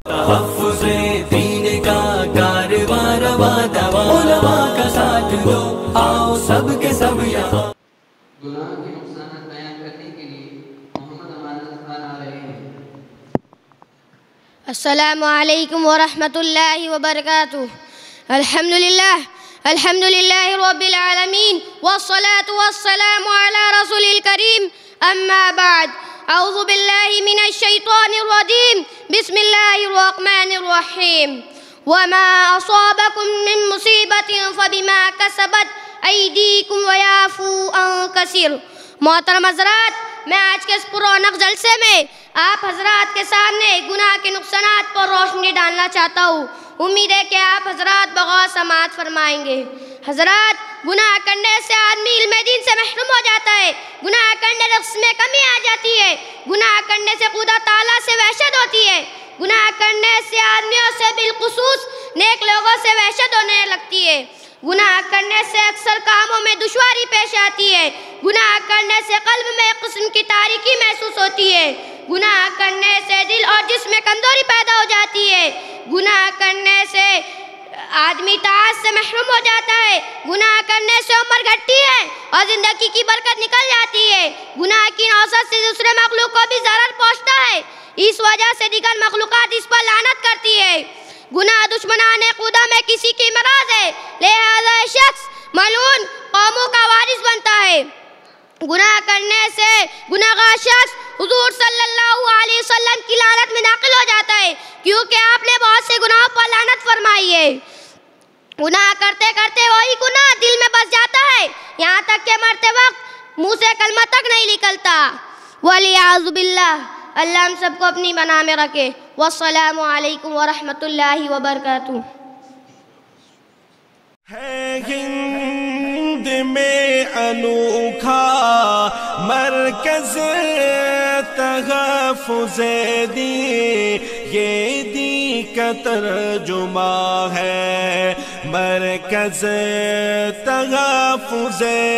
تحفظ-E-Deen کا کاروبار آباد، علماء کا ساتھ دو، آؤ سب کے سب یہاں۔ گناہ کے نقصانات بیان کرنے کے لیے محمد خان آ رہے ہیں۔ السلام علیکم ورحمۃ اللہ وبرکاتہ۔ الحمد للہ رب العالمین والصلاة والسلام علی رسول الکریم، اما بعد، اعوذ باللہ من الشیطان الرجیم، بسم اللہ الرحمن الرحیم۔ وما اصابکم من مصیبت فبما کسبت ایدیکم ویعفو عن کثیر۔ محترم حضرات، میں آج کے اس پررونق جلسے میں آپ حضرات کے سامنے گناہ کے نقصانات پر روشنی ڈالنا چاہتا ہوں۔ امید ہے کہ آپ حضرات بغور سماعت فرمائیں گے۔ حضرات، گناہ کرنے سے آدمی علم دین سے محروم ہو جاتا ہے، گناہ کرنے سے رزق میں کمی آ جاتی ہے، گناہ کرنے سے خدا تعالیٰ سے وحشت ہوتی ہے، گناہ کرنے سے آدمیوں سے بالخصوص نیک لوگوں سے وحشت ہونے لگتی ہے، گناہ کرنے سے اکثر کاموں میں دشواری پیش آتی ہے، گناہ کرنے سے قلب میں ایک قسم کی تاریکی محسوس ہوتی ہے، گناہ کرنے سے دل اور جسم میں کمزوری پیدا ہو جاتی ہے، گناہ کرنے سے آدمی طاعت سے محروم ہو جاتا ہے، گناہ کرنے سے عمر گھٹتی ہے اور زندگی کی برکت نکل جاتی ہے، گناہ کی نوسط سے دوسرے مخلوق کو بھی ضرر پہنچتا ہے، اس وجہ سے دیگر مخلوقات اس پر لعنت کرتی ہے۔ گناہ دشمنان خدا میں کسی کی مرض ہے، لہذا شخص ملعون قوموں کا وارث بنتا ہے۔ گناہ کرنے سے گناہگار شخص حضور صلی اللہ علیہ وسلم کی لعنت میں داخل ہو جاتا ہے، کیونکہ آپ نے بہت سے گناہوں پر لعنت فرمائی ہے۔ گناہ کرتے کرتے وہی گناہ دل میں بس جاتا ہے، یہاں تک کہ مرتے وقت منہ سے کلمہ تک نہیں نکلتا۔ وَلِعَاذُ بِاللَّہ، اللہ ہم سب کو اپنی بنا میں رکھے۔ والسلام علیکم ورحمۃ اللہ وبرکاتہ۔ ہے ہند میں انوکھا مرکز تحفظ-E-Deen، یہ دین کا ترجمہ ہے مرکز تحفظ-E-Deen۔